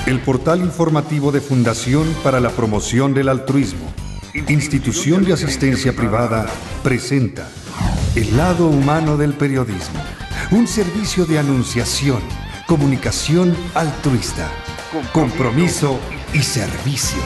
El portal informativo de Fundación para la Promoción del Altruismo, institución de asistencia privada, presenta El lado humano del periodismo, un servicio de anunciación, comunicación altruista, compromiso y servicio.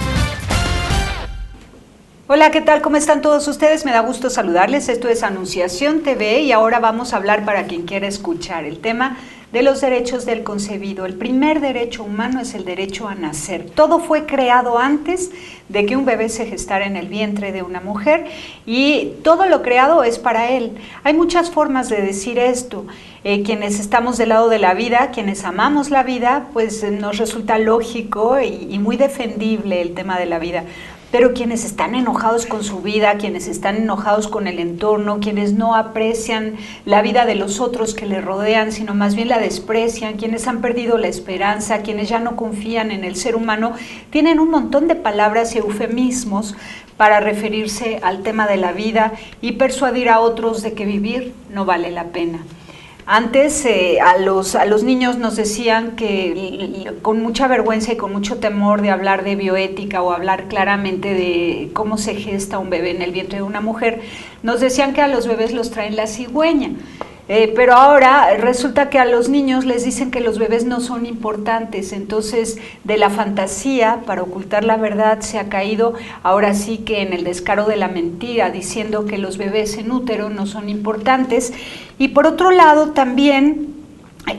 Hola, ¿qué tal? ¿Cómo están todos ustedes? Me da gusto saludarles. Esto es Anunciación TV y ahora vamos a hablar, para quien quiera escuchar, el tema de los derechos del concebido. El primer derecho humano es el derecho a nacer. Todo fue creado antes de que un bebé se gestara en el vientre de una mujer y todo lo creado es para él. Hay muchas formas de decir esto. Quienes estamos del lado de la vida, quienes amamos la vida, pues nos resulta lógico y muy defendible el tema de la vida. Pero quienes están enojados con su vida, quienes están enojados con el entorno, quienes no aprecian la vida de los otros que le rodean, sino más bien la desprecian, quienes han perdido la esperanza, quienes ya no confían en el ser humano, tienen un montón de palabras y eufemismos para referirse al tema de la vida y persuadir a otros de que vivir no vale la pena. Antes a los niños nos decían que con mucha vergüenza y con mucho temor de hablar de bioética o hablar claramente de cómo se gesta un bebé en el vientre de una mujer, nos decían que a los bebés los traen la cigüeña. Pero ahora resulta que a los niños les dicen que los bebés no son importantes, entonces de la fantasía para ocultar la verdad se ha caído ahora sí que en el descaro de la mentira, diciendo que los bebés en útero no son importantes. Y por otro lado también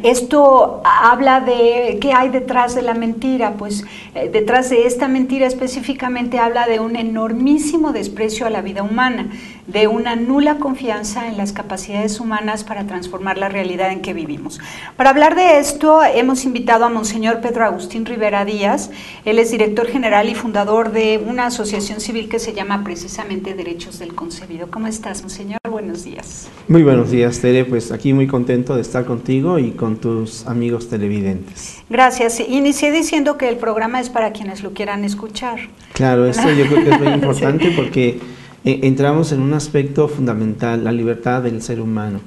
esto habla de qué hay detrás de la mentira. Pues detrás de esta mentira específicamente habla de un enormísimo desprecio a la vida humana, de una nula confianza en las capacidades humanas para transformar la realidad en que vivimos. Para hablar de esto hemos invitado a Monseñor Pedro Agustín Rivera Díaz. Él es director general y fundador de una asociación civil que se llama precisamente Derechos del Concebido. ¿Cómo estás, Monseñor? Buenos días. Muy buenos días, Tere. Pues aquí muy contento de estar contigo y con tus amigos televidentes. Gracias. Inicié diciendo que el programa es para quienes lo quieran escuchar. Claro, esto yo creo que es muy importante sí. Porque entramos en un aspecto fundamental, la libertad del ser humano.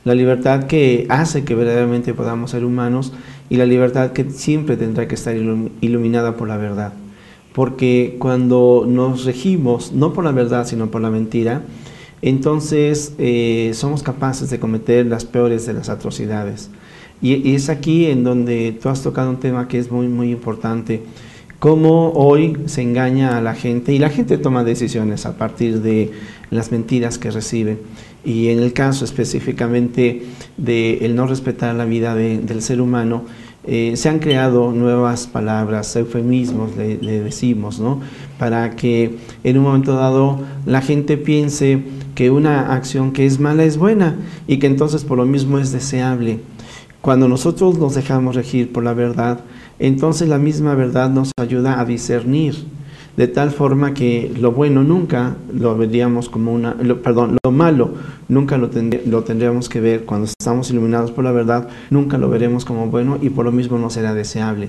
La libertad que hace que verdaderamente podamos ser humanos y la libertad que siempre tendrá que estar iluminada por la verdad. Porque cuando nos regimos, no por la verdad, sino por la mentira, entonces somos capaces de cometer las peores de las atrocidades. Y es aquí en donde tú has tocado un tema que es muy, muy importante. Cómo hoy se engaña a la gente y la gente toma decisiones a partir de las mentiras que recibe. Y en el caso específicamente de el no respetar la vida del ser humano, se han creado nuevas palabras, eufemismos, le decimos, ¿no? Para que en un momento dado la gente piense que una acción que es mala es buena y que entonces por lo mismo es deseable. Cuando nosotros nos dejamos regir por la verdad, entonces la misma verdad nos ayuda a discernir, de tal forma que lo bueno nunca lo veríamos como lo malo nunca lo tendríamos que ver. Cuando estamos iluminados por la verdad, nunca lo veremos como bueno y por lo mismo no será deseable.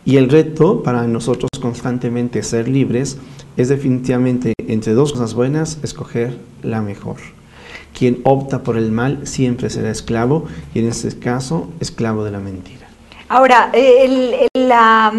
Y el reto para nosotros constantemente ser libres es definitivamente entre dos cosas buenas, escoger la mejor. Quien opta por el mal siempre será esclavo y en este caso esclavo de la mentira. Ahora, la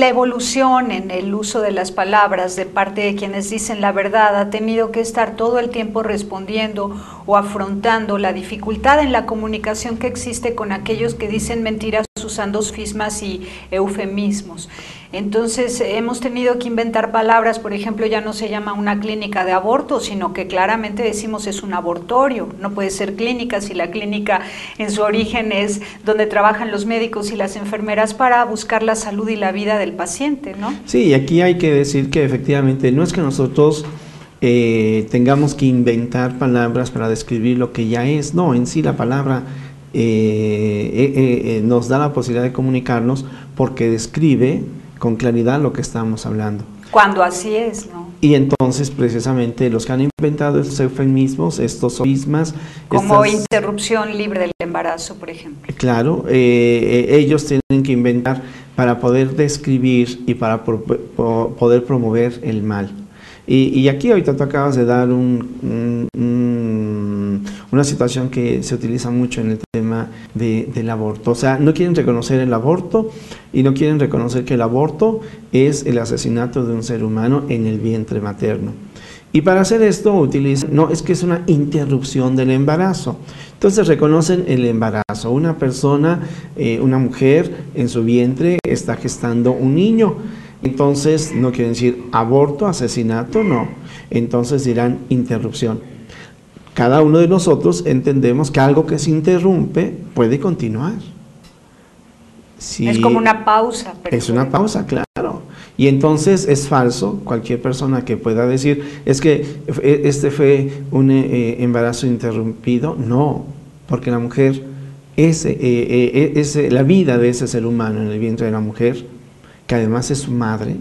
evolución en el uso de las palabras de parte de quienes dicen la verdad ha tenido que estar todo el tiempo respondiendo o afrontando la dificultad en la comunicación que existe con aquellos que dicen mentiras usando sofismas y eufemismos. Entonces hemos tenido que inventar palabras. Por ejemplo, ya no se llama una clínica de aborto, sino que claramente decimos es un abortorio. No puede ser clínica si la clínica en su origen es donde trabajan los médicos y las enfermeras para buscar la salud y la vida del paciente, ¿no? Sí, y aquí hay que decir que efectivamente no es que nosotros tengamos que inventar palabras para describir lo que ya es. No, en sí la palabra nos da la posibilidad de comunicarnos porque describe con claridad lo que estamos hablando. Cuando así es, ¿no? Y entonces precisamente los que han inventado estos eufemismos, estos sofismas, como interrupción libre del embarazo, por ejemplo. Claro, ellos tienen que inventar para poder describir y para poder promover el mal. Y aquí ahorita tú acabas de dar una situación que se utiliza mucho en el tema del aborto. O sea, no quieren reconocer el aborto y no quieren reconocer que el aborto es el asesinato de un ser humano en el vientre materno. Y para hacer esto utilizan, no, es que es una interrupción del embarazo. Entonces reconocen el embarazo. Una persona, una mujer en su vientre está gestando un niño. Entonces no quieren decir aborto, asesinato, no. Entonces dirán interrupción. Cada uno de nosotros entendemos que algo que se interrumpe puede continuar. Es como una pausa. Es una pausa, claro. Y entonces es falso cualquier persona que pueda decir, es que este fue un embarazo interrumpido. No, porque la mujer, la vida de ese ser humano en el vientre de la mujer, que además es su madre,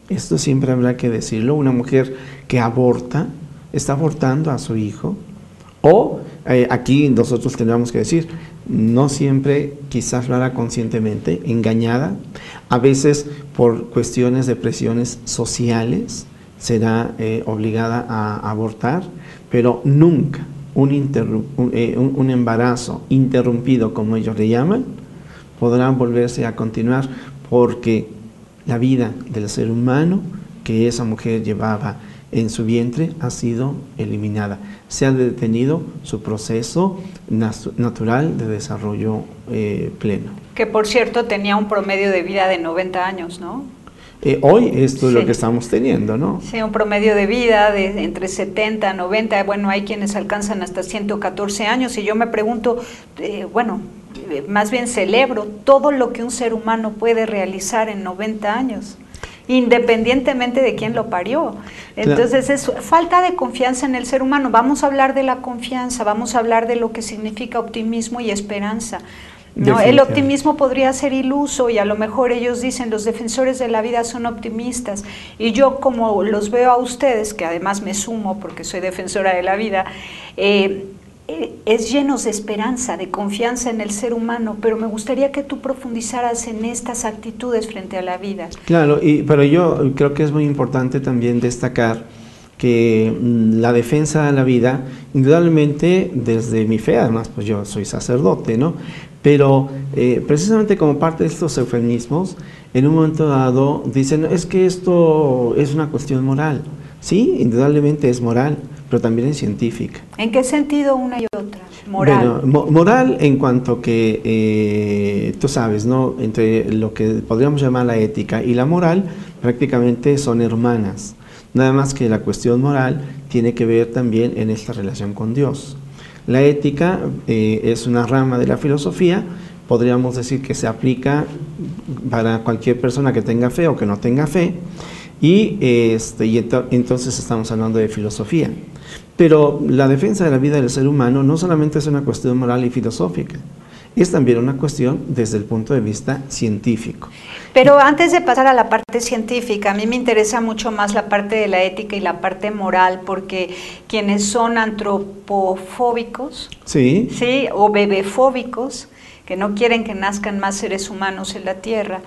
esto siempre habrá que decirlo, una mujer que aborta, está abortando a su hijo, o aquí nosotros tendríamos que decir, no siempre quizás lo hará conscientemente, engañada, a veces por cuestiones de presiones sociales será obligada a abortar, pero nunca un embarazo interrumpido, como ellos le llaman, podrá volverse a continuar, porque la vida del ser humano que esa mujer llevaba en su vientre ha sido eliminada. Se ha detenido su proceso natural de desarrollo pleno. Que por cierto tenía un promedio de vida de 90 años, ¿no? Hoy esto es lo que estamos teniendo, ¿no? Sí, un promedio de vida de entre 70 a 90, bueno, hay quienes alcanzan hasta 114 años y yo me pregunto, más bien celebro todo lo que un ser humano puede realizar en 90 años, independientemente de quién lo parió. Entonces es falta de confianza en el ser humano. Vamos a hablar de la confianza, vamos a hablar de lo que significa optimismo y esperanza. No, el optimismo podría ser iluso y a lo mejor ellos dicen los defensores de la vida son optimistas y yo como los veo a ustedes, que además me sumo porque soy defensora de la vida, es llenos de esperanza, de confianza en el ser humano, pero me gustaría que tú profundizaras en estas actitudes frente a la vida. Claro, pero yo creo que es muy importante también destacar que la defensa de la vida, indudablemente desde mi fe, además pues yo soy sacerdote, ¿no? Pero precisamente como parte de estos eufemismos, en un momento dado dicen, es que esto es una cuestión moral. Sí, indudablemente es moral, pero también es científica. ¿En qué sentido una y otra? Moral. Bueno, moral en cuanto que, tú sabes, ¿no? Entre lo que podríamos llamar la ética y la moral, prácticamente son hermanas. Nada más que la cuestión moral tiene que ver también en esta relación con Dios. La ética es una rama de la filosofía, podríamos decir que se aplica para cualquier persona que tenga fe o que no tenga fe, y entonces estamos hablando de filosofía. Pero la defensa de la vida del ser humano no solamente es una cuestión moral y filosófica, es también una cuestión desde el punto de vista científico. Pero antes de pasar a la parte científica, a mí me interesa mucho más la parte de la ética y la parte moral, porque quienes son antropofóbicos, sí, o bebefóbicos, que no quieren que nazcan más seres humanos en la Tierra,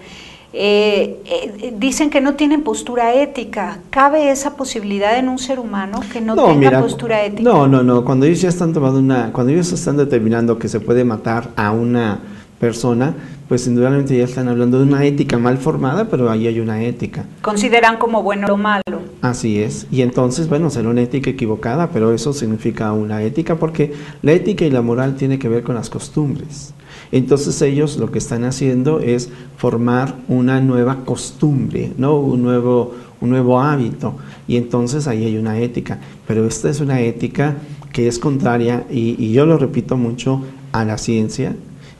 dicen que no tienen postura ética. ¿Cabe esa posibilidad en un ser humano que no tenga postura ética? No. Cuando ellos ya están cuando ellos están determinando que se puede matar a una persona, pues indudablemente ya están hablando de una ética mal formada, pero ahí hay una ética. Consideran como bueno o malo. Así es. Y entonces, bueno, será una ética equivocada, pero eso significa una ética, porque la ética y la moral tiene que ver con las costumbres. Entonces ellos lo que están haciendo es formar una nueva costumbre, ¿no? un nuevo hábito, y entonces ahí hay una ética, pero esta es una ética que es contraria, y yo lo repito mucho, a la ciencia,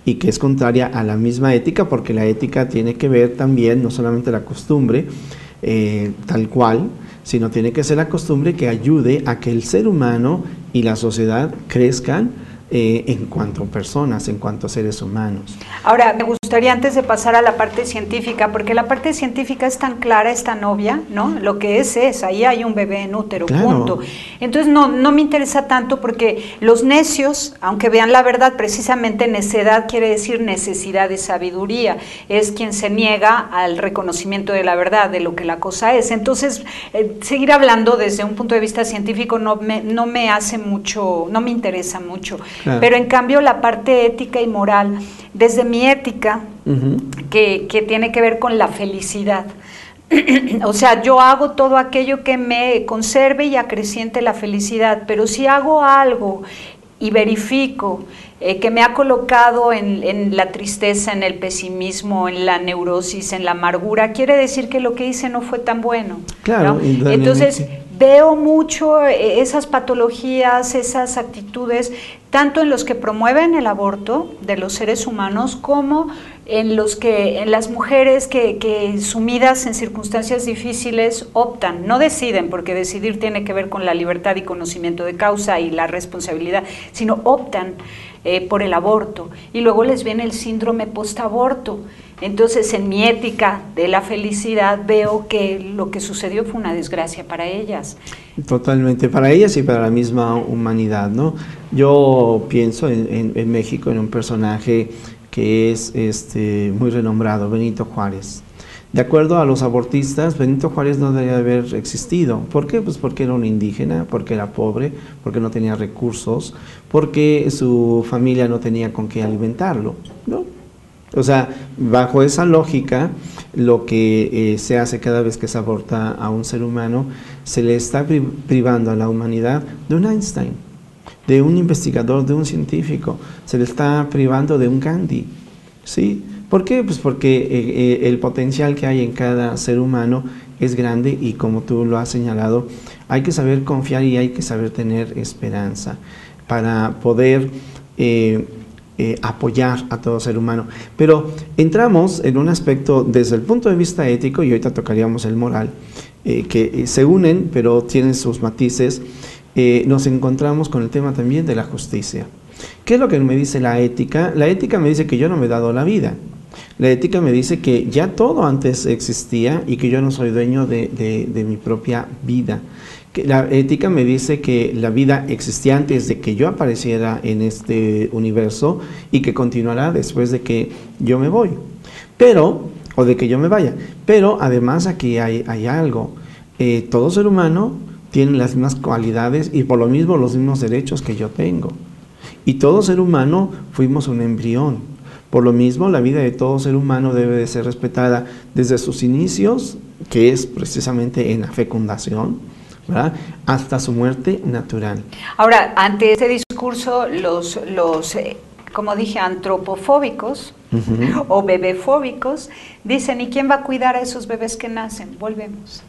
y que es contraria a la misma ética, porque la ética tiene que ver también, no solamente la costumbre, tal cual, sino tiene que ser la costumbre que ayude a que el ser humano y la sociedad crezcan en cuanto a personas, en cuanto a seres humanos. Ahora, me gustaría gustaría antes de pasar a la parte científica, porque la parte científica es tan clara, es tan obvia, ¿no? Lo que es, ahí hay un bebé en útero, claro. Punto. Entonces no me interesa tanto porque los necios, aunque vean la verdad, precisamente necedad quiere decir necesidad de sabiduría, es quien se niega al reconocimiento de la verdad, de lo que la cosa es. Entonces, seguir hablando desde un punto de vista científico no me hace mucho, no me interesa mucho, claro. Pero en cambio la parte ética y moral, desde mi ética, que tiene que ver con la felicidad. O sea, yo hago todo aquello que me conserve y acreciente la felicidad, pero si hago algo y verifico que me ha colocado en la tristeza, en el pesimismo, en la neurosis, en la amargura, quiere decir que lo que hice no fue tan bueno. Claro, ¿no? Entonces, veo mucho esas patologías, esas actitudes, tanto en los que promueven el aborto de los seres humanos, como en las mujeres que sumidas en circunstancias difíciles optan, no deciden, porque decidir tiene que ver con la libertad y conocimiento de causa y la responsabilidad, sino optan por el aborto, y luego les viene el síndrome postaborto. Entonces, en mi ética de la felicidad veo que lo que sucedió fue una desgracia para ellas. Totalmente, para ellas y para la misma humanidad, ¿no? Yo pienso en México en un personaje que es muy renombrado, Benito Juárez. De acuerdo a los abortistas, Benito Juárez no debería haber existido. ¿Por qué? Pues porque era un indígena, porque era pobre, porque no tenía recursos, porque su familia no tenía con qué alimentarlo, ¿no? O sea, bajo esa lógica, lo que se hace cada vez que se aborta a un ser humano, se le está privando a la humanidad de un Einstein, de un investigador, de un científico, se le está privando de un Gandhi, ¿sí? ¿Por qué? Pues porque el potencial que hay en cada ser humano es grande y, como tú lo has señalado, hay que saber confiar y hay que saber tener esperanza para poder apoyar a todo ser humano. Pero entramos en un aspecto desde el punto de vista ético, y ahorita tocaríamos el moral, que se unen pero tienen sus matices. Nos encontramos con el tema también de la justicia. ¿Qué es lo que me dice la ética? La ética me dice que yo no me he dado la vida. La ética me dice que ya todo antes existía y que yo no soy dueño de mi propia vida. La ética me dice que la vida existía antes de que yo apareciera en este universo y que continuará después de que yo me voy, o de que yo me vaya. Pero además aquí hay algo. Todo ser humano tiene las mismas cualidades y por lo mismo los mismos derechos que yo tengo. Y todo ser humano fuimos un embrión. Por lo mismo, la vida de todo ser humano debe de ser respetada desde sus inicios, que es precisamente en la fecundación, ¿verdad?, hasta su muerte natural. Ahora, ante este discurso, los como dije, antropofóbicos o bebefóbicos dicen, ¿y quién va a cuidar a esos bebés que nacen? Volvemos.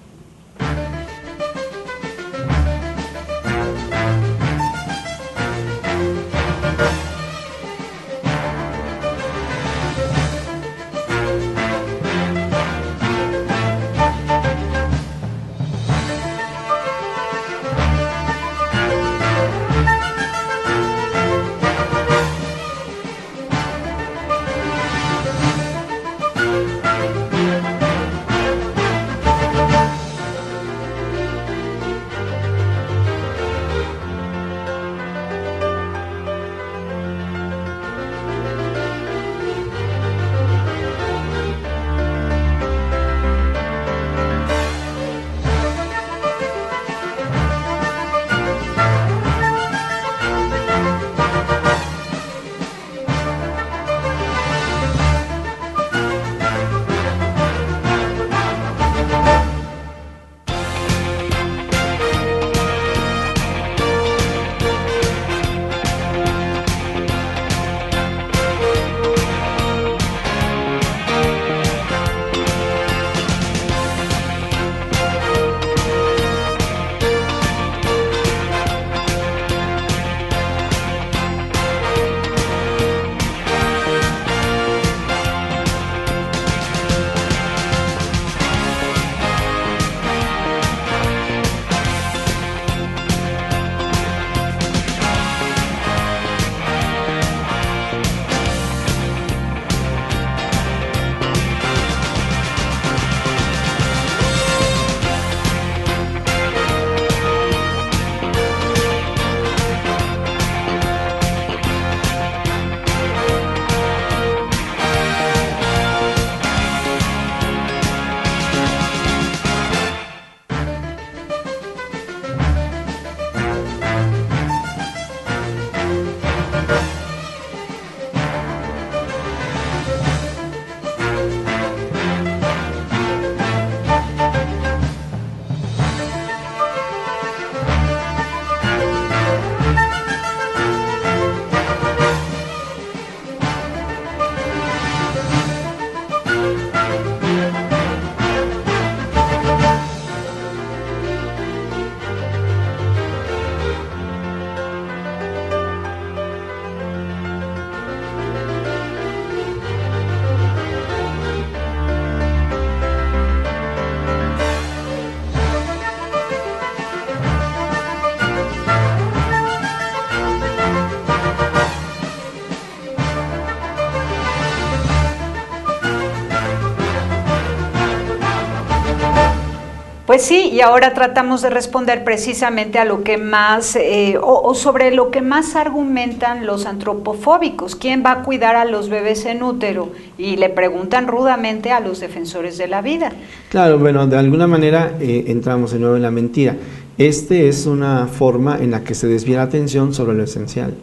Pues sí, y ahora tratamos de responder precisamente a lo que más, o sobre lo que más argumentan los antropofóbicos. ¿Quién va a cuidar a los bebés en útero? Y le preguntan rudamente a los defensores de la vida. Claro, bueno, de alguna manera entramos de nuevo en la mentira. Es una forma en la que se desvía la atención sobre lo esencial.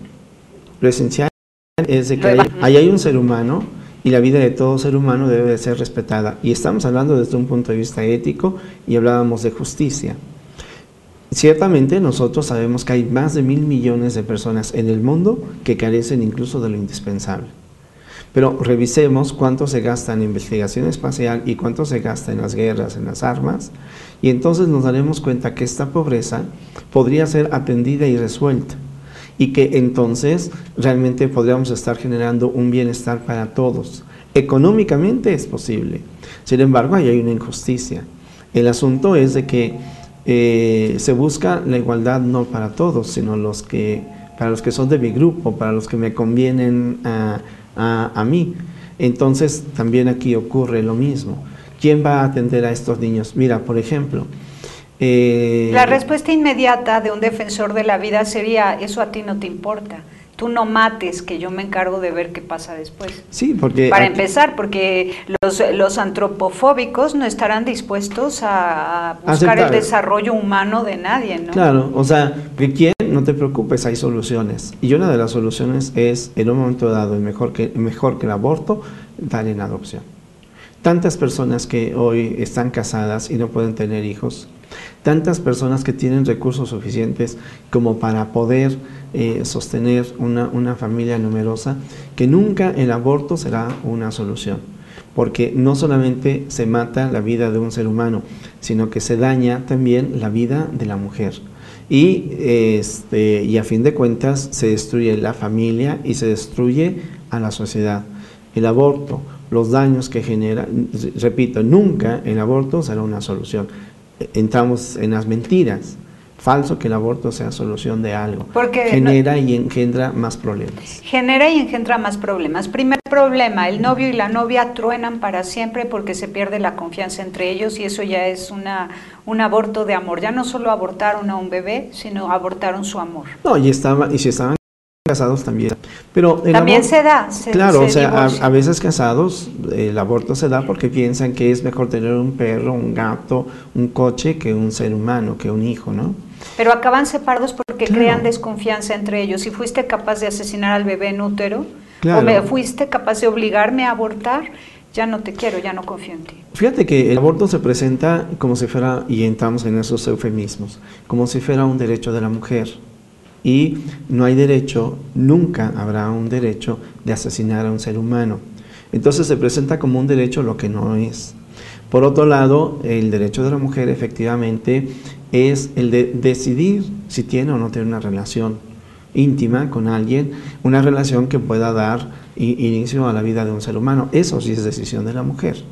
Lo esencial es de que ahí hay un ser humano, y la vida de todo ser humano debe de ser respetada. Y estamos hablando desde un punto de vista ético y hablábamos de justicia. Ciertamente nosotros sabemos que hay más de 1.000 millones de personas en el mundo que carecen incluso de lo indispensable. Pero revisemos cuánto se gasta en investigación espacial y cuánto se gasta en las guerras, en las armas, y entonces nos daremos cuenta que esta pobreza podría ser atendida y resuelta. Y que entonces realmente podríamos estar generando un bienestar para todos. Económicamente es posible, sin embargo ahí hay una injusticia. El asunto es de que se busca la igualdad no para todos, sino para los que son de mi grupo, para los que me convienen a mí. Entonces también aquí ocurre lo mismo. ¿Quién va a atender a estos niños? Mira, por ejemplo, la respuesta inmediata de un defensor de la vida sería: eso a ti no te importa, tú no mates, que yo me encargo de ver qué pasa después. Sí, porque para empezar, porque los antropofóbicos no estarán dispuestos a buscar el desarrollo humano de nadie, ¿no? Claro, o sea, que quién, no te preocupes, hay soluciones. Y una de las soluciones es, en un momento dado, mejor que el aborto, dar en adopción. Tantas personas que hoy están casadas y no pueden tener hijos, tantas personas que tienen recursos suficientes como para poder sostener una familia numerosa, que nunca el aborto será una solución, porque no solamente se mata la vida de un ser humano, sino que se daña también la vida de la mujer. Y a fin de cuentas se destruye la familia y se destruye a la sociedad. El aborto, los daños que genera, repito, nunca el aborto será una solución. Entramos en las mentiras. Falso que el aborto sea solución de algo. Porque genera y engendra más problemas. Genera y engendra más problemas. Primer problema, el novio y la novia truenan para siempre porque se pierde la confianza entre ellos, y eso ya es un aborto de amor. Ya no solo abortaron a un bebé, sino abortaron su amor. No, y si estaban casados también. Pero también se da. Claro, o sea, a veces casados el aborto se da porque piensan que es mejor tener un perro, un gato, un coche que un ser humano, que un hijo, ¿no? Pero acaban separados porque crean desconfianza entre ellos. Si fuiste capaz de asesinar al bebé en útero, o me fuiste capaz de obligarme a abortar, ya no te quiero, ya no confío en ti. Fíjate que el aborto se presenta como si fuera, y entramos en esos eufemismos, como si fuera un derecho de la mujer. Y no hay derecho, nunca habrá un derecho de asesinar a un ser humano. Entonces se presenta como un derecho lo que no es. Por otro lado, el derecho de la mujer efectivamente es el de decidir si tiene o no tiene una relación íntima con alguien, una relación que pueda dar inicio a la vida de un ser humano. Eso sí es decisión de la mujer.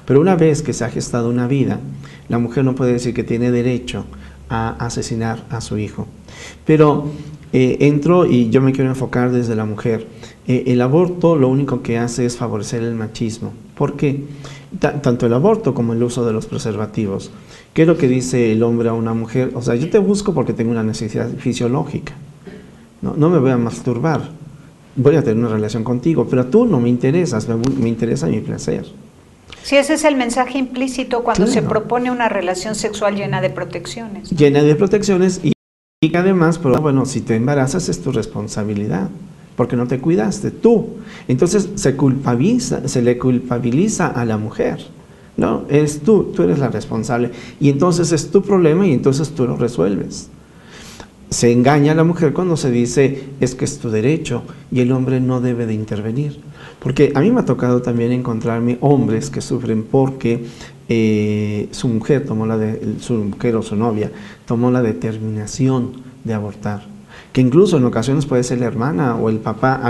Pero una vez que se ha gestado una vida, la mujer no puede decir que tiene derecho a asesinar a su hijo. Pero entro y yo me quiero enfocar desde la mujer. El aborto lo único que hace es favorecer el machismo. ¿Por qué? Tanto el aborto como el uso de los preservativos. ¿Qué es lo que dice el hombre a una mujer? O sea, yo te busco porque tengo una necesidad fisiológica. No me voy a masturbar. Voy a tener una relación contigo, pero tú no me interesas, me interesa mi placer. Sí, ese es el mensaje implícito cuando se propone una relación sexual llena de protecciones, ¿no? Llena de protecciones y que además, pero bueno, si te embarazas es tu responsabilidad, porque no te cuidaste tú. Entonces se le culpabiliza a la mujer, ¿no? Eres tú eres la responsable, y entonces es tu problema y entonces tú lo resuelves. Se engaña a la mujer cuando se dice es que es tu derecho y el hombre no debe de intervenir. Porque a mí me ha tocado también encontrarme hombres que sufren porque su mujer o su novia tomó la determinación de abortar. Que incluso en ocasiones puede ser la hermana o el papá,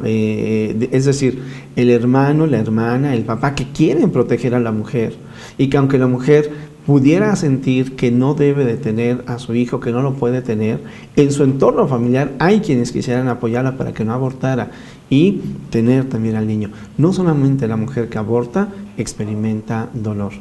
es decir, el hermano, la hermana, el papá, que quieren proteger a la mujer. Y que aunque la mujer pudiera sentir que no debe de tener a su hijo, que no lo puede tener, en su entorno familiar hay quienes quisieran apoyarla para que no abortara y tener también al niño. No solamente la mujer que aborta experimenta dolor.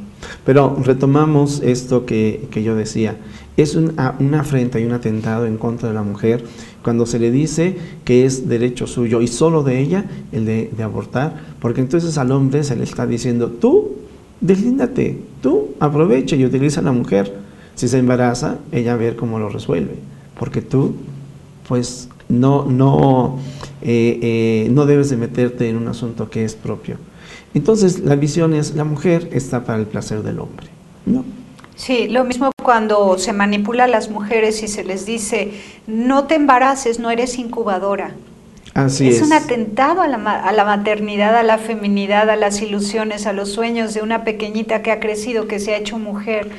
Pero retomamos esto que yo decía, es una afrenta y un atentado en contra de la mujer cuando se le dice que es derecho suyo y solo de ella el de abortar, porque entonces al hombre se le está diciendo, tú deslíndate, tú aprovecha y utiliza a la mujer. Si se embaraza, ella a ver cómo lo resuelve, porque tú pues no debes de meterte en un asunto que es propio. Entonces la visión es, la mujer está para el placer del hombre, ¿no? Sí, lo mismo cuando se manipula a las mujeres y se les dice, no te embaraces, no eres incubadora. Así es. Es un atentado a la maternidad, a la feminidad, a las ilusiones, a los sueños de una pequeñita que ha crecido, que se ha hecho mujer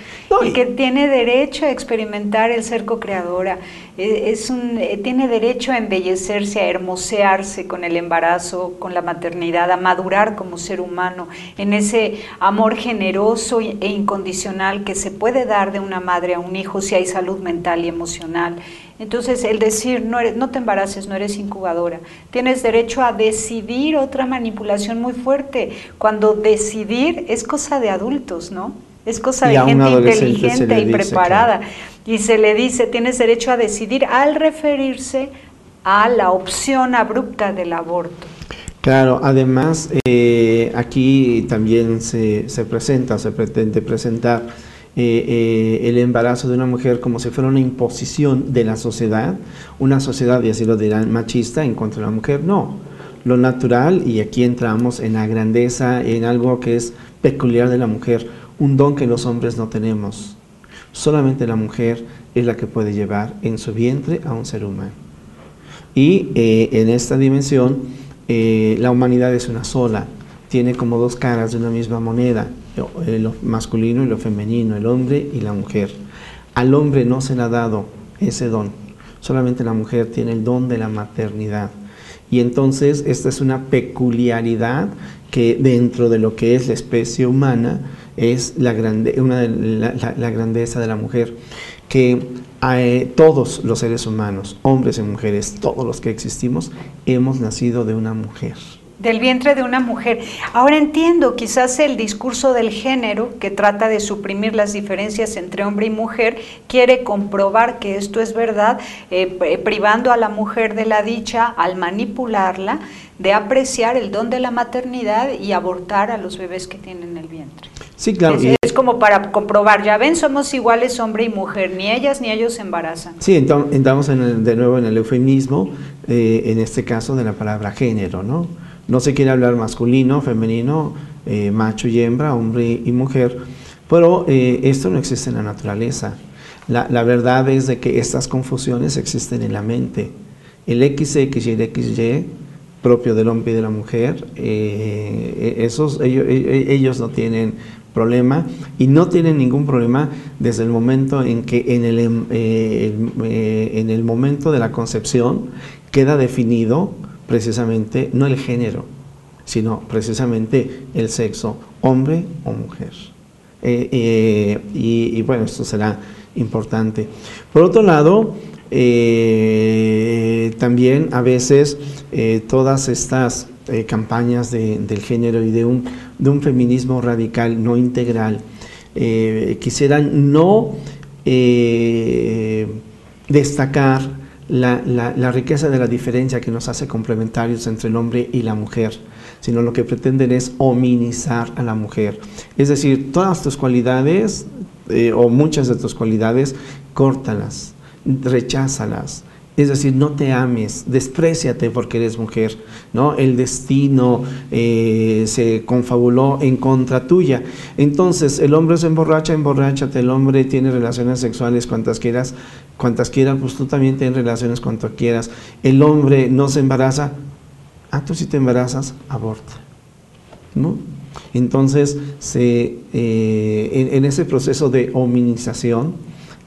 y que tiene derecho a experimentar el ser co-creadora. Tiene derecho a embellecerse, a hermosearse con el embarazo, con la maternidad, a madurar como ser humano, en ese amor generoso e incondicional que se puede dar de una madre a un hijo si hay salud mental y emocional. Entonces, el decir, no te embaraces, no eres incubadora, tienes derecho a decidir, otra manipulación muy fuerte, cuando decidir es cosa de adultos, ¿no? Es cosa de gente inteligente y preparada. Claro. Y se le dice, tienes derecho a decidir al referirse a la opción abrupta del aborto. Claro, además, aquí también se pretende presentar el embarazo de una mujer como si fuera una imposición de la sociedad, una sociedad, y así lo dirán, machista en contra de la mujer. No, lo natural, y aquí entramos en la grandeza, en algo que es peculiar de la mujer, un don que los hombres no tenemos. Solamente la mujer es la que puede llevar en su vientre a un ser humano. Y en esta dimensión, la humanidad es una sola, tiene como dos caras de una misma moneda, lo masculino y lo femenino, el hombre y la mujer. Al hombre no se le ha dado ese don, solamente la mujer tiene el don de la maternidad. Y entonces esta es una peculiaridad que dentro de lo que es la especie humana es la grandeza de la mujer, que todos los seres humanos, hombres y mujeres, todos los que existimos, hemos nacido de una mujer. Del vientre de una mujer. Ahora entiendo, quizás el discurso del género, que trata de suprimir las diferencias entre hombre y mujer, quiere comprobar que esto es verdad, privando a la mujer de la dicha, al manipularla, de apreciar el don de la maternidad y abortar a los bebés que tienen en el vientre. Sí, claro. Es como para comprobar, ya ven, somos iguales hombre y mujer, ni ellas ni ellos se embarazan. Sí, entramos de nuevo en el eufemismo, en este caso de la palabra género, ¿no? No se quiere hablar masculino, femenino, macho y hembra, hombre y mujer, pero esto no existe en la naturaleza. La verdad es de que estas confusiones existen en la mente. El XX y el XY, propio del hombre y de la mujer, ellos no tienen problema y no tienen ningún problema desde el momento en que en el momento de la concepción queda definido precisamente no el género, sino precisamente el sexo, hombre o mujer. Y bueno, esto será importante. Por otro lado, también a veces todas estas campañas del género y de un feminismo radical, no integral, quisieran no destacar la riqueza de la diferencia que nos hace complementarios entre el hombre y la mujer, sino lo que pretenden es hominizar a la mujer. Es decir, todas tus cualidades, o muchas de tus cualidades, córtalas, recházalas. Es decir, no te ames, despréciate porque eres mujer, ¿no? El destino se confabuló en contra tuya. Entonces, el hombre se emborracha, emborráchate. El hombre tiene relaciones sexuales cuantas quieras, pues tú también tienes relaciones cuantas quieras. El hombre no se embaraza, tú si te embarazas, aborta, ¿no? Entonces, en ese proceso de hominización,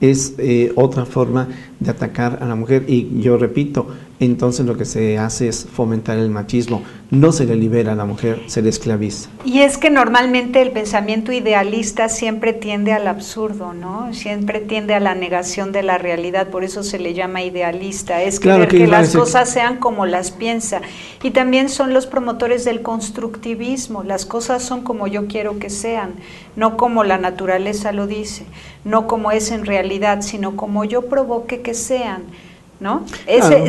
es otra forma de atacar a la mujer. Y yo repito, entonces lo que se hace es fomentar el machismo. No se le libera a la mujer, se le esclaviza. Y es que normalmente el pensamiento idealista siempre tiende al absurdo, ¿no? Siempre tiende a la negación de la realidad, por eso se le llama idealista. Es Claro, querer que las decir cosas sean como las piensa. Y también son los promotores del constructivismo. Las cosas son como yo quiero que sean, no como la naturaleza lo dice, no como es en realidad, sino como yo provoque que sean, ¿no? Claro.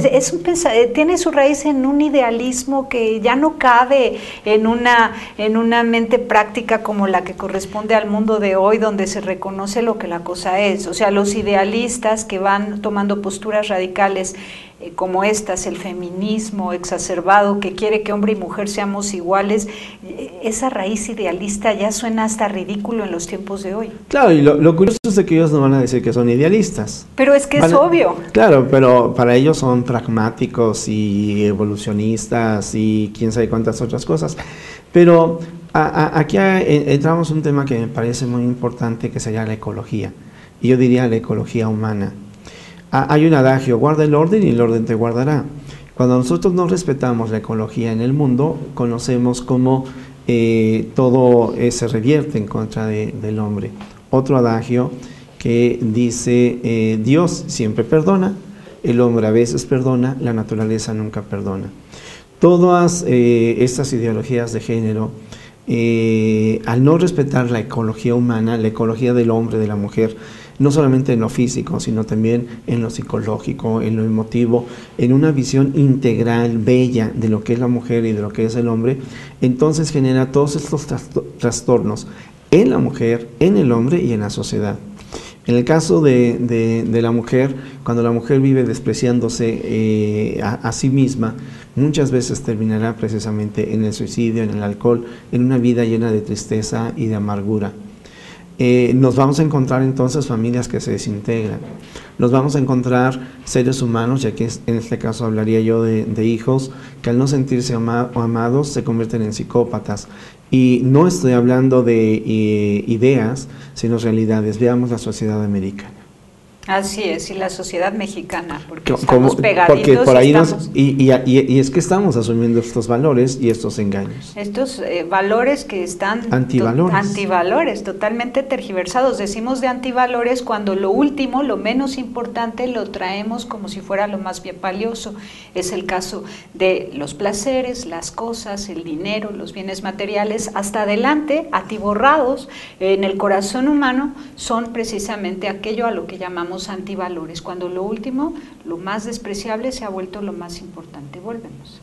Tiene su raíz en un idealismo que ya no cabe en una mente práctica como la que corresponde al mundo de hoy, donde se reconoce lo que la cosa es. O sea, los idealistas que van tomando posturas radicales como estas, el feminismo exacerbado que quiere que hombre y mujer seamos iguales, esa raíz idealista ya suena hasta ridículo en los tiempos de hoy. Claro, y lo curioso es que ellos no van a decir que son idealistas. Pero es que es obvio. Claro, pero para ellos son pragmáticos y evolucionistas y quién sabe cuántas otras cosas. Pero aquí entramos en un tema que me parece muy importante, que sería la ecología. Y yo diría la ecología humana. Hay un adagio: guarda el orden y el orden te guardará. Cuando nosotros no respetamos la ecología en el mundo, conocemos cómo todo se revierte en contra del hombre. Otro adagio que dice: Dios siempre perdona, el hombre a veces perdona, la naturaleza nunca perdona. Todas estas ideologías de género, al no respetar la ecología humana, la ecología del hombre, de la mujer, no solamente en lo físico, sino también en lo psicológico, en lo emotivo, en una visión integral, bella, de lo que es la mujer y de lo que es el hombre, entonces genera todos estos trastornos en la mujer, en el hombre y en la sociedad. En el caso de la mujer, cuando la mujer vive despreciándose a sí misma, muchas veces terminará precisamente en el suicidio, en el alcohol, en una vida llena de tristeza y de amargura. Nos vamos a encontrar entonces familias que se desintegran, nos vamos a encontrar seres humanos, ya que en este caso hablaría yo de hijos, que al no sentirse amados se convierten en psicópatas. Y no estoy hablando de ideas, sino realidades. Veamos la sociedad americana. Así es, y la sociedad mexicana, porque estamos pegaditos. Porque por ahí y es que estamos asumiendo estos valores y estos engaños. Estos valores que están antivalores, totalmente tergiversados. Decimos de antivalores cuando lo último, lo menos importante, lo traemos como si fuera lo más valioso. Es el caso de los placeres, las cosas, el dinero, los bienes materiales, hasta adelante, atiborrados en el corazón humano, son precisamente aquello a lo que llamamos antivalores, cuando lo último, lo más despreciable, se ha vuelto lo más importante. Volvemos.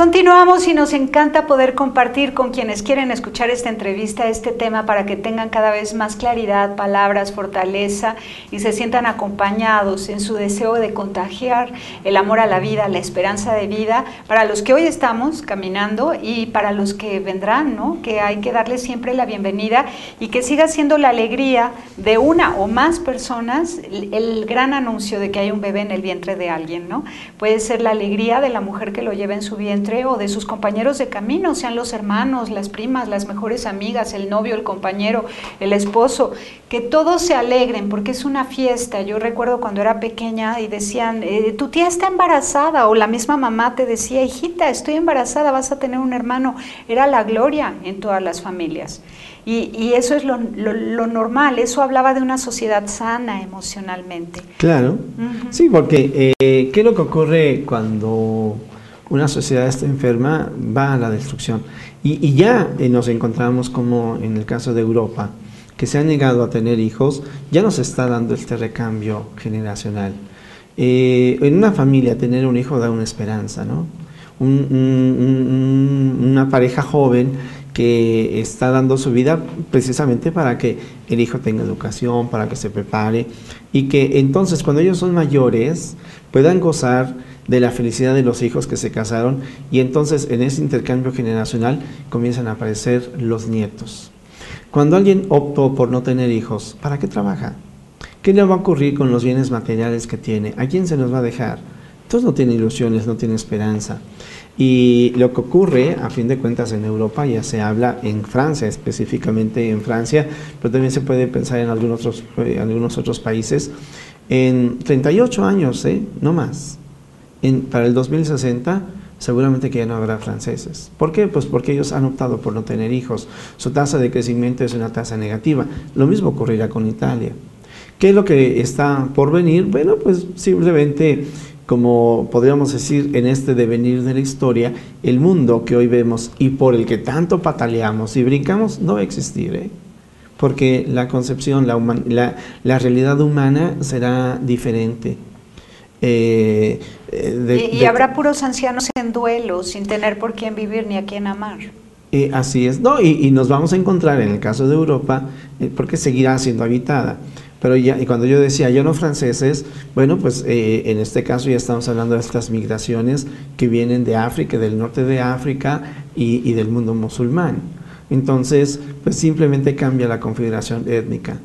Continuamos y nos encanta poder compartir con quienes quieren escuchar esta entrevista, este tema, para que tengan cada vez más claridad, palabras, fortaleza y se sientan acompañados en su deseo de contagiar el amor a la vida, la esperanza de vida, para los que hoy estamos caminando y para los que vendrán, ¿no? Que hay que darles siempre la bienvenida y que siga siendo la alegría de una o más personas el gran anuncio de que hay un bebé en el vientre de alguien, ¿no? Puede ser la alegría de la mujer que lo lleva en su vientre o de sus compañeros de camino, sean los hermanos, las primas, las mejores amigas, el novio, el compañero, el esposo, que todos se alegren porque es una fiesta. Yo recuerdo cuando era pequeña y decían, tu tía está embarazada, o la misma mamá te decía, hijita, estoy embarazada, vas a tener un hermano. Era la gloria en todas las familias. Y eso es lo normal, eso hablaba de una sociedad sana emocionalmente. Claro, sí, porque ¿qué es lo que ocurre cuando una sociedad está enferma? Va a la destrucción. Y ya nos encontramos como en el caso de Europa, que se han negado a tener hijos, ya nos está dando este recambio generacional. En una familia tener un hijo da una esperanza, ¿no? Una pareja joven que está dando su vida precisamente para que el hijo tenga educación, para que se prepare y que entonces cuando ellos son mayores puedan gozar de la felicidad de los hijos que se casaron, y entonces en ese intercambio generacional comienzan a aparecer los nietos. Cuando alguien optó por no tener hijos, ¿para qué trabaja? ¿Qué le va a ocurrir con los bienes materiales que tiene? ¿A quién se los va a dejar? Entonces no tiene ilusiones, no tiene esperanza. Y lo que ocurre, a fin de cuentas, en Europa, ya se habla en Francia, específicamente en Francia, pero también se puede pensar en algunos otros países, en 38 años, no más. Para el 2060 seguramente que ya no habrá franceses. ¿Por qué? Pues porque ellos han optado por no tener hijos. Su tasa de crecimiento es una tasa negativa. Lo mismo ocurrirá con Italia. ¿Qué es lo que está por venir? Bueno, pues simplemente, como podríamos decir en este devenir de la historia, el mundo que hoy vemos y por el que tanto pataleamos y brincamos no va a existir, porque la concepción, la realidad humana será diferente. Y habrá puros ancianos en duelo, sin tener por quién vivir ni a quién amar. Así es, no, y nos vamos a encontrar en el caso de Europa, porque seguirá siendo habitada. Pero ya, y cuando yo decía ya no franceses, bueno, pues en este caso ya estamos hablando de estas migraciones que vienen de África, del norte de África y del mundo musulmán. Entonces, pues simplemente cambia la configuración étnica.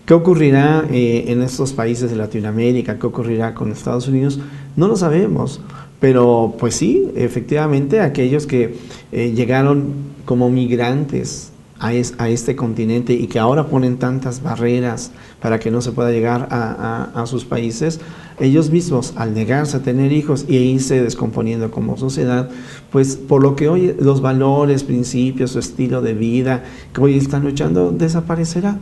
¿Qué ocurrirá en estos países de Latinoamérica? ¿Qué ocurrirá con Estados Unidos? No lo sabemos, pero pues sí, efectivamente aquellos que llegaron como migrantes a este continente y que ahora ponen tantas barreras para que no se pueda llegar a sus países, ellos mismos al negarse a tener hijos e irse descomponiendo como sociedad, pues por lo que hoy los valores, principios, su estilo de vida que hoy están luchando desaparecerá.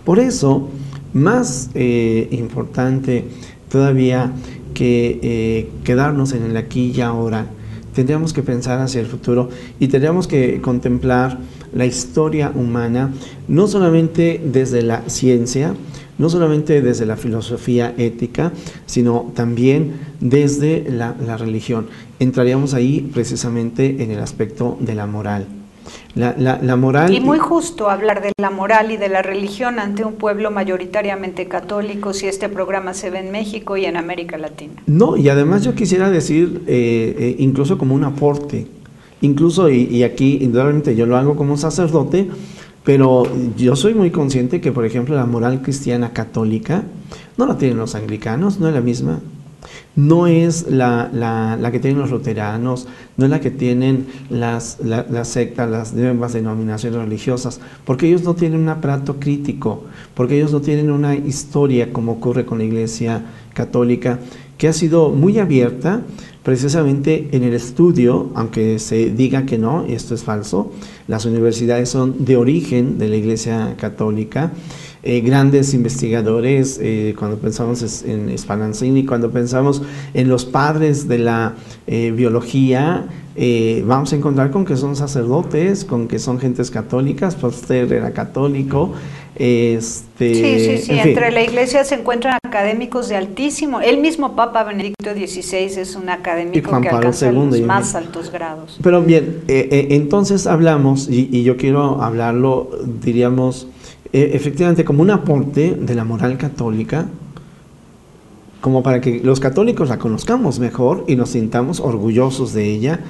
Por eso, más importante todavía que quedarnos en el aquí y ahora, tendríamos que pensar hacia el futuro y tendríamos que contemplar la historia humana, no solamente desde la ciencia, no solamente desde la filosofía ética, sino también desde la religión. Entraríamos ahí precisamente en el aspecto de la moral. La moral. Y muy justo hablar de la moral y de la religión ante un pueblo mayoritariamente católico, si este programa se ve en México y en América Latina. No, y además yo quisiera decir, incluso como un aporte, incluso, y aquí indudablemente yo lo hago como sacerdote, pero yo soy muy consciente que, por ejemplo, la moral cristiana católica no la tienen los anglicanos, no es la misma. No es la que tienen los luteranos, no es la que tienen las sectas, las nuevas denominaciones religiosas, porque ellos no tienen un aparato crítico, porque ellos no tienen una historia como ocurre con la Iglesia católica, que ha sido muy abierta precisamente en el estudio, aunque se diga que no, y esto es falso. Las universidades son de origen de la Iglesia católica. Grandes investigadores, cuando pensamos en Spallanzini, cuando pensamos en los padres de la biología, vamos a encontrar con que son sacerdotes, con que son gentes católicas. Pasteur era católico. Sí, en fin. Entre la Iglesia se encuentran académicos de altísimo, el mismo Papa Benedicto XVI es un académico que Pablo alcanza II, los más altos grados. Pero bien, entonces hablamos, y yo quiero hablarlo, diríamos, efectivamente como un aporte de la moral católica, como para que los católicos la conozcamos mejor y nos sintamos orgullosos de ella.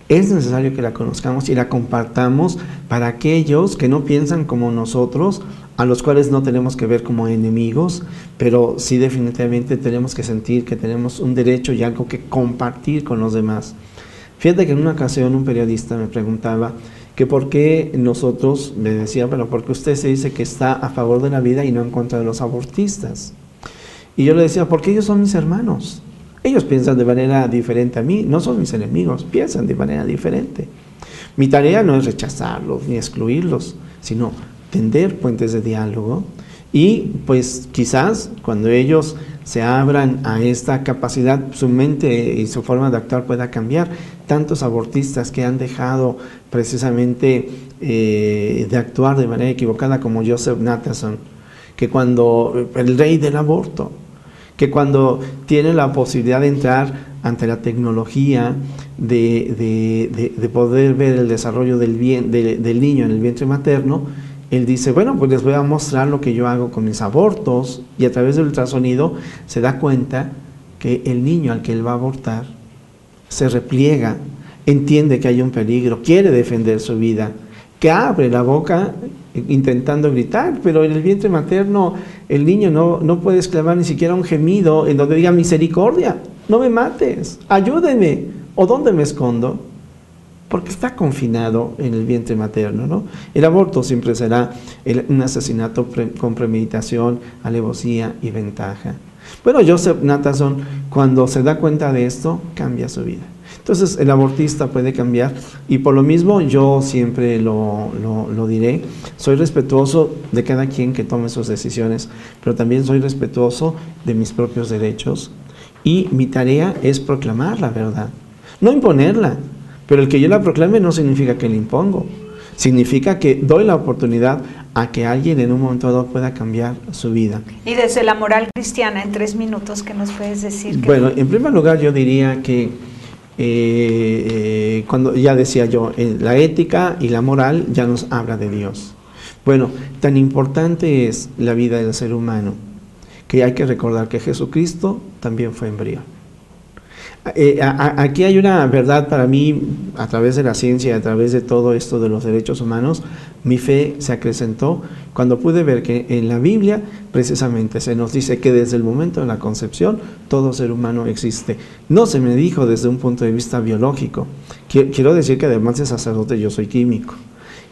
Es necesario que la conozcamos y la compartamos para aquellos que no piensan como nosotros, a los cuales no tenemos que ver como enemigos, pero sí definitivamente tenemos que sentir que tenemos un derecho y algo que compartir con los demás. Fíjate que en una ocasión un periodista me preguntaba que por qué nosotros, me decía, pero ¿por qué usted se dice que está a favor de la vida y no en contra de los abortistas? Y yo le decía, porque ellos son mis hermanos. Ellos piensan de manera diferente a mí, no son mis enemigos, piensan de manera diferente. Mi tarea no es rechazarlos ni excluirlos, sino tender puentes de diálogo y pues quizás cuando ellos se abran a esta capacidad, su mente y su forma de actuar pueda cambiar. Tantos abortistas que han dejado precisamente de actuar de manera equivocada, como Joseph Nathanson, que cuando el rey del aborto, que cuando tiene la posibilidad de entrar ante la tecnología, de poder ver el desarrollo del niño en el vientre materno, él dice, bueno, pues les voy a mostrar lo que yo hago con mis abortos, y a través del ultrasonido se da cuenta que el niño al que él va a abortar se repliega, entiende que hay un peligro, quiere defender su vida, que abre la boca intentando gritar, pero en el vientre materno el niño no puede exclamar ni siquiera un gemido en donde diga misericordia, no me mates, ayúdenme, o ¿dónde me escondo? Porque está confinado en el vientre materno, ¿no? El aborto siempre será un asesinato con premeditación, alevosía y ventaja. Bueno, Joseph Nathanson, cuando se da cuenta de esto, cambia su vida. Entonces el abortista puede cambiar, y por lo mismo yo siempre lo diré, soy respetuoso de cada quien que tome sus decisiones, pero también soy respetuoso de mis propios derechos, y mi tarea es proclamar la verdad, no imponerla, pero el que yo la proclame no significa que la impongo, significa que doy la oportunidad a que alguien en un momento dado pueda cambiar su vida. Y desde la moral cristiana, en 3 minutos, ¿qué nos puedes decir? Bueno, en primer lugar yo diría que cuando ya decía yo, la ética y la moral ya nos habla de Dios. Bueno, tan importante es la vida del ser humano que hay que recordar que Jesucristo también fue embrión. Aquí hay una verdad para mí, a través de la ciencia, a través de todo esto de los derechos humanos, mi fe se acrecentó cuando pude ver que en la Biblia precisamente se nos dice que desde el momento de la concepción todo ser humano existe. No se me dijo desde un punto de vista biológico. Quiero decir que además de sacerdote yo soy químico,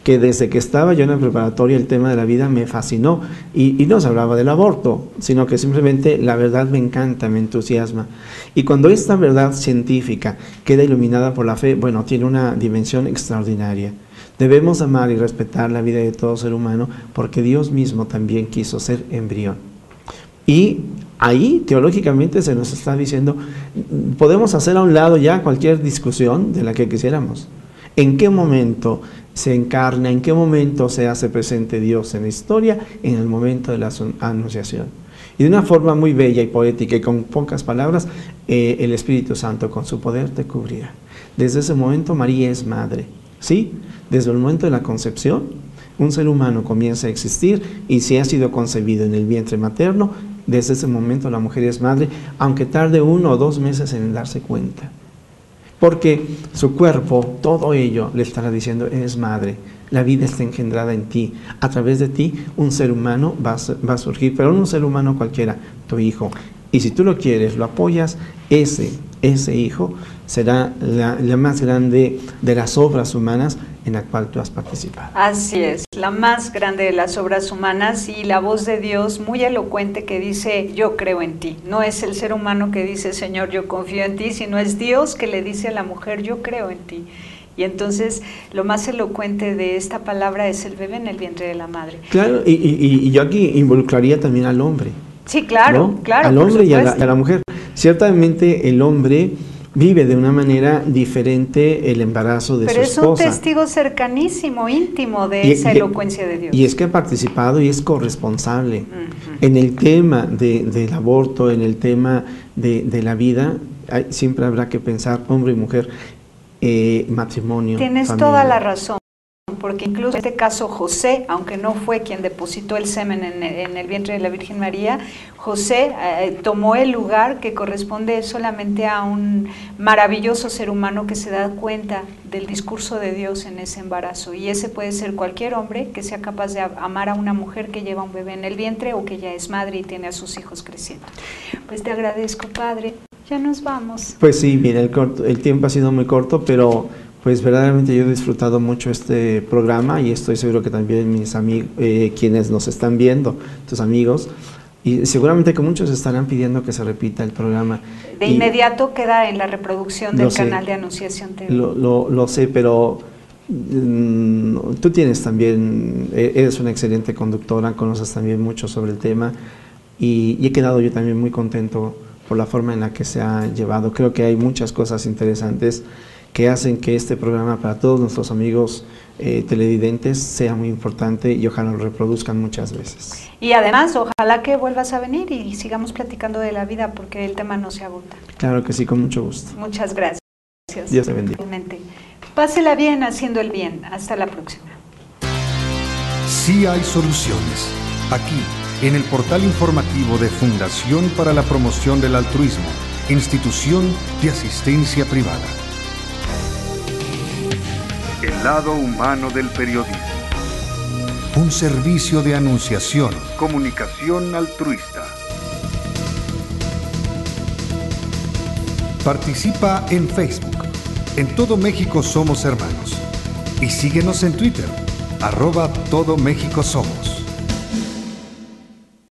que desde que estaba yo en la preparatoria el tema de la vida me fascinó, y no se hablaba del aborto, sino que simplemente la verdad me encanta, me entusiasma. Y cuando esta verdad científica queda iluminada por la fe, bueno, tiene una dimensión extraordinaria. Debemos amar y respetar la vida de todo ser humano porque Dios mismo también quiso ser embrión. Y ahí teológicamente se nos está diciendo, podemos hacer a un lado ya cualquier discusión de la que quisiéramos. ¿En qué momento se encarna, en qué momento se hace presente Dios en la historia? En el momento de la anunciación. Y de una forma muy bella y poética y con pocas palabras, el Espíritu Santo con su poder te cubrirá. Desde ese momento María es madre, ¿sí? Desde el momento de la concepción, un ser humano comienza a existir, y si ha sido concebido en el vientre materno, desde ese momento la mujer es madre, aunque tarde 1 o 2 meses en darse cuenta. Porque su cuerpo, todo ello, le estará diciendo, eres madre, la vida está engendrada en ti, a través de ti un ser humano va a surgir, pero no un ser humano cualquiera, tu hijo. Y si tú lo quieres, lo apoyas, ese hijo será la más grande de las obras humanas en la cual tú has participado. Así es, la más grande de las obras humanas, y la voz de Dios muy elocuente que dice, yo creo en ti. No es el ser humano que dice, Señor, yo confío en ti, sino es Dios que le dice a la mujer, yo creo en ti. Y entonces lo más elocuente de esta palabra es el bebé en el vientre de la madre. Claro, y yo aquí involucraría también al hombre. Sí, claro, ¿no? claro. Al hombre y a la mujer. Ciertamente el hombre vive de una manera diferente el embarazo de su esposa. Pero es un testigo cercanísimo, íntimo de esa elocuencia de Dios. Y es que ha participado y es corresponsable. En el tema del aborto, en el tema de la vida, siempre habrá que pensar hombre y mujer, matrimonio, Tienes familia. toda la razón. Porque incluso en este caso José, aunque no fue quien depositó el semen en el vientre de la Virgen María, José tomó el lugar que corresponde solamente a un maravilloso ser humano que se da cuenta del discurso de Dios en ese embarazo. Y ese puede ser cualquier hombre que sea capaz de amar a una mujer que lleva un bebé en el vientre o que ya es madre y tiene a sus hijos creciendo. Pues te agradezco, Padre. Ya nos vamos. Pues sí, mira, el tiempo ha sido muy corto, pero pues verdaderamente yo he disfrutado mucho este programa y estoy seguro que también mis amigos, quienes nos están viendo, tus amigos, y seguramente que muchos estarán pidiendo que se repita el programa. De inmediato queda en la reproducción del canal de Anunciación TV. Lo sé, pero tú tienes también, eres una excelente conductora, conoces también mucho sobre el tema y he quedado yo también muy contento por la forma en la que se ha llevado. Creo que hay muchas cosas interesantes que hacen que este programa para todos nuestros amigos televidentes sea muy importante y ojalá lo reproduzcan muchas veces. Y además, ojalá que vuelvas a venir y sigamos platicando de la vida porque el tema no se agota. Claro que sí, con mucho gusto. Muchas gracias. Dios te bendiga. Pásela bien haciendo el bien. Hasta la próxima. Sí hay soluciones. Aquí, en el portal informativo de Fundación para la Promoción del Altruismo, Institución de Asistencia Privada. El lado humano del periodismo. Un servicio de anunciación, comunicación altruista. Participa en Facebook. En todo México somos hermanos. Y síguenos en Twitter, @TodoMéxicoSomos.